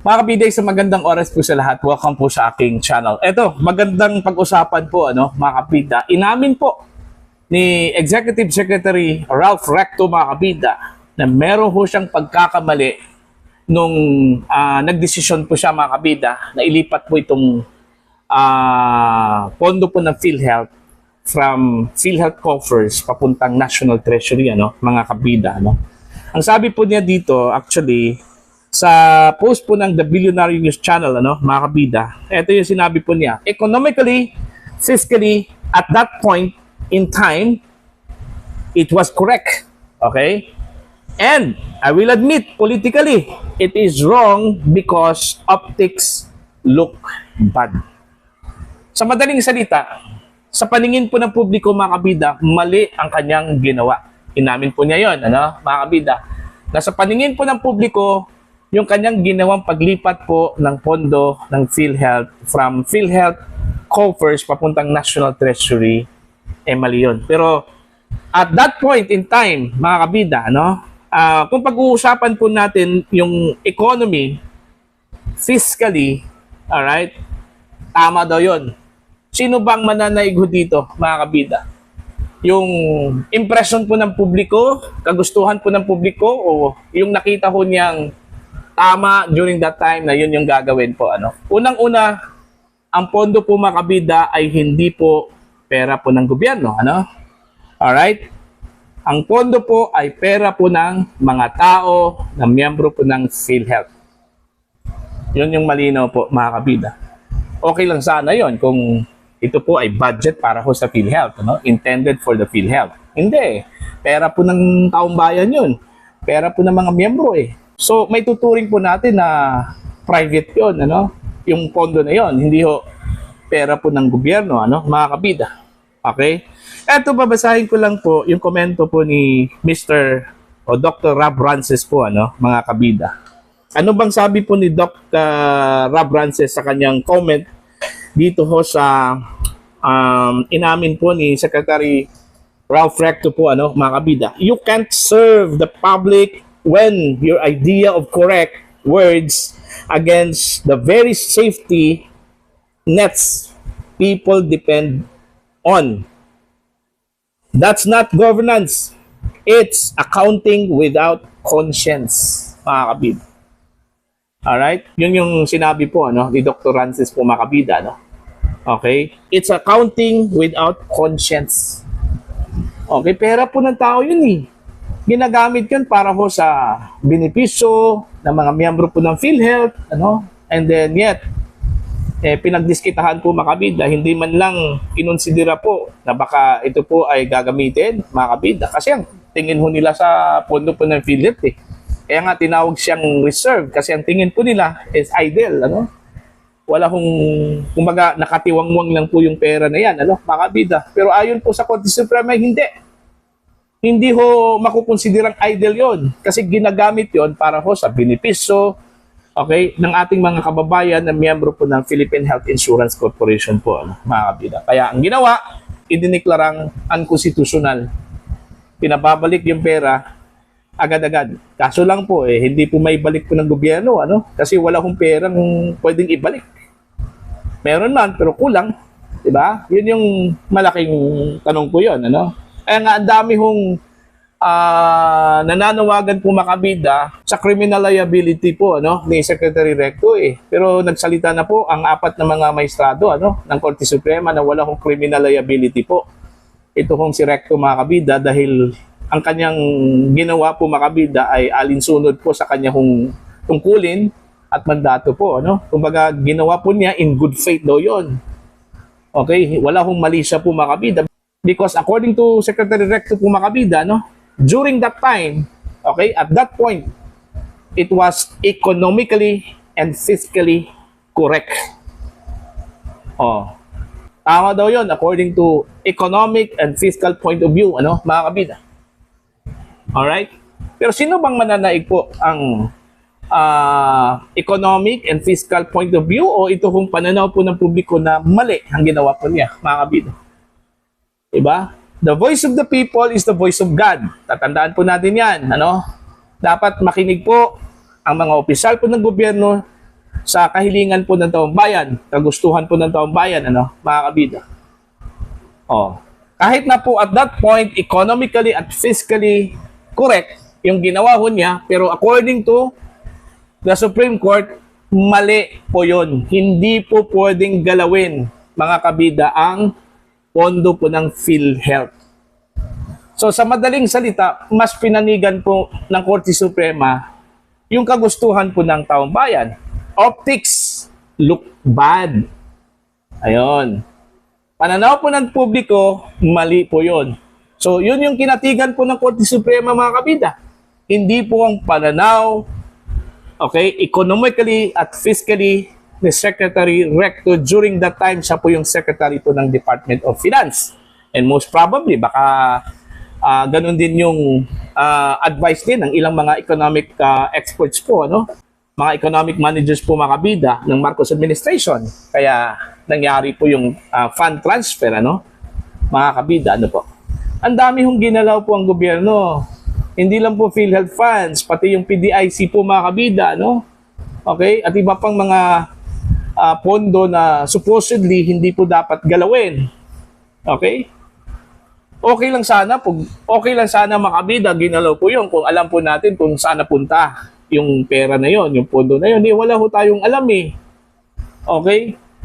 Mga kabiday, sa magandang oras po sa lahat. Welcome po sa aking channel. Eto, magandang pag-usapan po, mga kabida. Inamin po ni Executive Secretary Ralph Recto, mga kabida, na meron po siyang pagkakamali nung nagdesisyon po siya, mga kabida, na ilipat po itong pondo po ng PhilHealth from PhilHealth coffers papuntang National Treasury, mga kabida. Ang sabi po niya dito, actually, sa post po ng The Billionaire News Channel, mga kabida, ito yung sinabi po niya: economically, fiscally, at that point in time, it was correct. Okay? And I will admit, politically, it is wrong because optics look bad. Sa madaling salita, sa paningin po ng publiko, mga kabida, mali ang kanyang ginawa. Inamin po niya yon, mga kabida, na sa paningin po ng publiko, yung kanyang ginawang paglipat po ng pondo ng PhilHealth from PhilHealth coffers papuntang National Treasury, mali yun. Pero at that point in time, mga kabida, kung pag-uusapan po natin yung economy, fiscally, alright, tama daw yun. Sino bang mananaig dito, mga kabida? Yung impression po ng publiko, kagustuhan po ng publiko, o yung nakita ho niyang tama during that time na yun yung gagawin po. Unang-una, ang pondo po, mga kabida, ay hindi po pera po ng gobyerno. Alright? Ang pondo po ay pera po ng mga tao na miyembro po ng PhilHealth. Yun yung malinaw po, mga kabida. Okay lang sana yun kung ito po ay budget para ho sa PhilHealth, intended for the PhilHealth. Hindi. Pera po ng taong bayan yun. Pera po ng mga miyembro eh. So, may tuturing po natin na private yun, yung pondo na yon, hindi ho pera po ng gobyerno, mga kabida. Okay? Eto, babasahin ko lang po yung komento po ni Mr. o Dr. Rob Rances po, mga kabida. Ano bang sabi po ni Dr. Rob Rances sa kanyang comment dito ho sa inamin po ni Secretary Ralph Recto po, mga kabida? You can't serve the public when your idea of correct words against the very safety nets people depend on. That's not governance. It's accounting without conscience, mga kabida. Alright? Yun yung sinabi po, ni Dr. Rances po, mga kabida, Okay? It's accounting without conscience. Okay? Pera po ng tao yun eh. Ginagamit yun para ho sa benepisyo ng mga miyembro po ng PhilHealth, and then yet, pinagdiskitahan po, mga kabida, hindi man lang kinonsidera po na baka ito po ay gagamitin, mga kabida, kasi ang tingin ho nila sa pondo po ng PhilHealth eh. Kaya nga tinawag siyang reserve kasi ang tingin po nila is idle, wala hong, kumbaga, nakatiwangwang lang po yung pera na yan, mga kabida. Pero ayon po sa Korte Suprema, hindi ho makukonsiderang idle yon kasi ginagamit yon para ho sa benepisyo, okay, ng ating mga kababayan na miyembro po ng Philippine Health Insurance Corporation po, mga kabida. Kaya ang ginawa, idineklarang unconstitutional. Pinababalik yung pera agad-agad. Kaso lang po, hindi po may balik po ng gobyerno, kasi wala hong perang pwedeng ibalik. Meron man, pero kulang. Diba? Yun yung malaking tanong po yun, Kaya nga, ang dami hong nananawagan po, mga kabida, sa criminal liability po, ni Secretary Recto eh. Pero nagsalita na po ang apat na mga maestrado, ng Korte Suprema na wala hong criminal liability po. Ito hong si Recto, mga kabida, dahil ang kanyang ginawa po, mga kabida, ay alinsunod po sa kanyang tungkulin at mandato po, Kumbaga, ginawa po niya in good faith daw yun. Okay? Wala hong mali siya po, mga kabida. Because according to Secretary Recto po, mga kabida, during that time, okay, at that point, it was economically and fiscally correct. Tama daw yon according to economic and fiscal point of view, mga kabida. Alright? Pero sino bang mananaig po ang economic and fiscal point of view o ito kung pananaw po ng publiko na mali ang ginawa po niya, mga kabida? Diba? The voice of the people is the voice of God. Tatandaan po natin yan. Dapat makinig po ang mga opisyal po ng gobyerno sa kahilingan po ng taong bayan, kagustuhan po ng taong bayan, mga kabida. Kahit na po at that point, economically at fiscally correct yung ginawa ho niya, pero according to the Supreme Court, mali po yun. Hindi po pwedeng galawin, mga kabida, ang pondo po ng PhilHealth. So sa madaling salita, mas pinanigan po ng Korte Suprema yung kagustuhan po ng taong bayan. Optics look bad. Ayun. Pananaw po ng publiko, mali po yun. So yun yung kinatigan po ng Korte Suprema, mga kabida. Hindi po ang pananaw, economically at fiscally ni Secretary Recto during that time, siya po yung Secretary po ng Department of Finance. And most probably, baka ganun din yung advice din ng ilang mga economic experts po, mga economic managers po, mga kabida ng Marcos administration. Kaya nangyari po yung fund transfer, mga kabida, po. Ang dami hong ginalaw po ang gobyerno. Hindi lang po PhilHealth funds, pati yung PDIC po, mga kabida, at iba pang mga pondo na supposedly hindi po dapat galawin. Okay lang sana, mga kabida, ginalaw po yun kung alam po natin kung saan napunta yung pera na yon, yung pondo na yon. Wala ho tayong alam eh.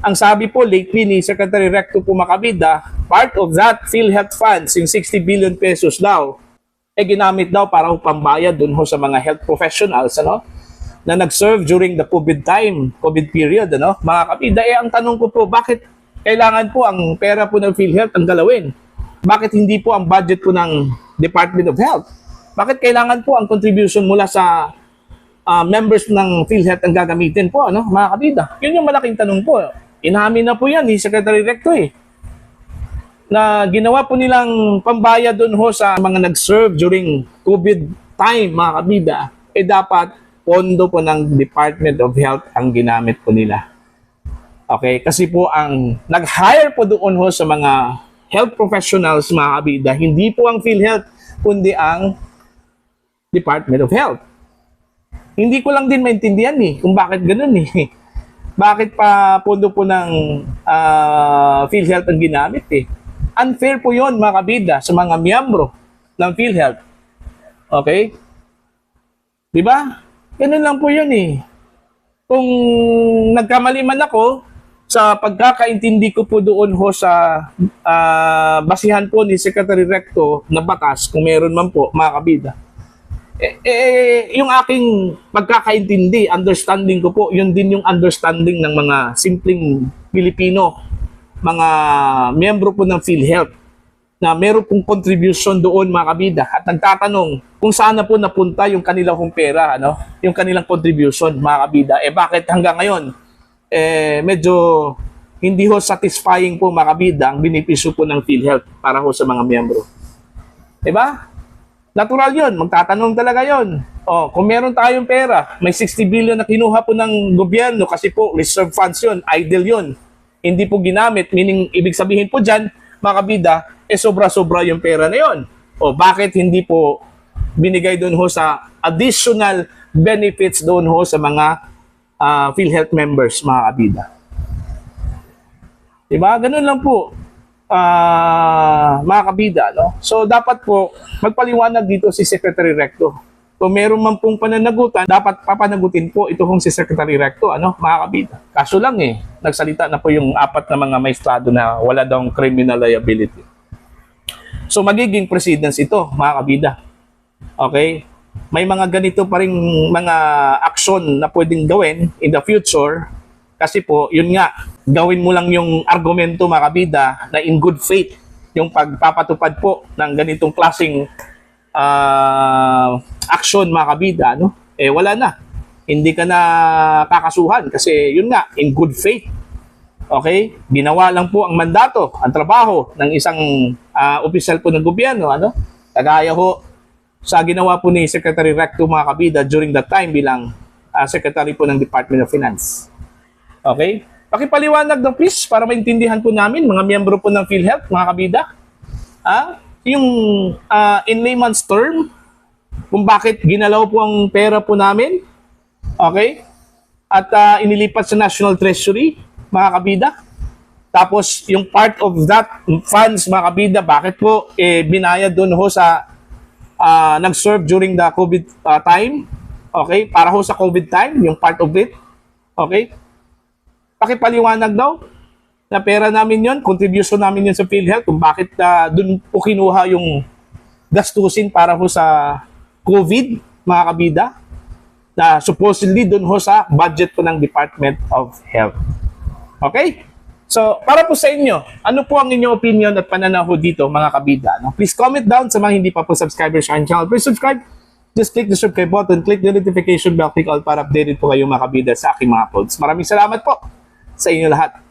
Ang sabi po lately ni Secretary Recto po, mga kabida, part of that PhilHealth funds, yung 60 billion pesos daw, ginamit daw para pambayad dun ho sa mga health professionals, na nag-serve during the COVID period, mga kabida. Ang tanong ko po, bakit kailangan po ang pera po ng PhilHealth ang galawin? Bakit hindi po ang budget po ng Department of Health? Bakit kailangan po ang contribution mula sa members ng PhilHealth ang gagamitin po, mga kabida? Yun yung malaking tanong po. Inamin na po yan ni Secretary Recto na ginawa po nilang pambayad doon ho sa mga nag-serve during COVID time, mga kabida. Dapat pondo po ng Department of Health ang ginamit po nila. Kasi po ang nag-hire po doon ho sa mga health professionals, mga kabida, hindi po ang PhilHealth, kundi ang Department of Health. Hindi ko lang din maintindihan kung bakit ganun Bakit pa pondo po ng PhilHealth ang ginamit Unfair po yon, mga kabida, sa mga miyembro ng PhilHealth. Diba? Ganun lang po yun Kung nagkamali man ako, sa pagkakaintindi ko po doon ho sa basihan po ni Secretary Recto na batas, kung meron man po, mga kabida, yung aking pagkakaintindi, understanding ko po, yun din yung understanding ng mga simpleng Pilipino, mga miyembro po ng PhilHealth, na meron pong contribution doon, mga kabida, at nagtatanong kung saan na po napunta yung kanilang pera, yung kanilang contribution, mga kabida. Bakit hanggang ngayon medyo hindi ho satisfying po, mga kabida, ang benepisyo po ng PhilHealth para ho sa mga miyembro. Diba? Natural yun. Magtatanong talaga yun. Kung meron tayong pera, may 60 billion na kinuha po ng gobyerno kasi po reserve funds yun, idle yun. Hindi po ginamit, meaning ibig sabihin po dyan, mga kabida, sobra-sobra yung pera na yun. Bakit hindi po binigay doon ho sa additional benefits doon ho sa mga PhilHealth members, mga kabida? Diba? Ganun lang po, mga kabida. So, dapat po magpaliwanag dito si Secretary Recto. Kung meron man pong pananagutan, dapat papanagutin po ito si Secretary Recto, mga kabida. Kaso lang nagsalita na po yung 4 na mga maestrado na wala daw criminal liability. So, magiging precedence ito, mga kabida. May mga ganito pa ring mga aksyon na pwedeng gawin in the future kasi po, yun nga, gawin mo lang yung argumento, mga kabida, na in good faith yung pagpapatupad po ng ganitong klaseng aksyon, mga kabida, wala na. Hindi ka na kakasuhan kasi yun nga, in good faith. Ginawa lang po ang mandato, ang trabaho ng isang opisyal po ng gobyerno, kagaya ho sa ginawa po ni Secretary Recto, mga kabida, during that time bilang Secretary po ng Department of Finance. Pakipaliwanag daw please para maintindihan po namin, mga miyembro po ng PhilHealth, mga kabida. Yung in layman's term, kung bakit ginalaw po ang pera po namin. at inilipat sa National Treasury, mga kabida. Tapos yung part of that funds, mga kabida, bakit po binayad doon ho sa nag-serve during the COVID time? Okay? Para ho sa COVID time, yung part of it. Okay? Pakipaliwanag daw na pera namin yon, contribution namin yun sa PhilHealth, kung bakit doon po kinuha yung gastusin para ho sa COVID, mga kabida, na supposedly doon ho sa budget po ng Department of Health. Okay? So, para po sa inyo, ano po ang inyong opinion at pananaw ho dito, mga kabida? No? Please comment down sa mga hindi pa po subscribers sa aking channel. Please subscribe. Just click the subscribe button, click the notification bell, click all para updated po kayo, mga kabida, sa aking mga uploads. Maraming salamat po sa inyo lahat.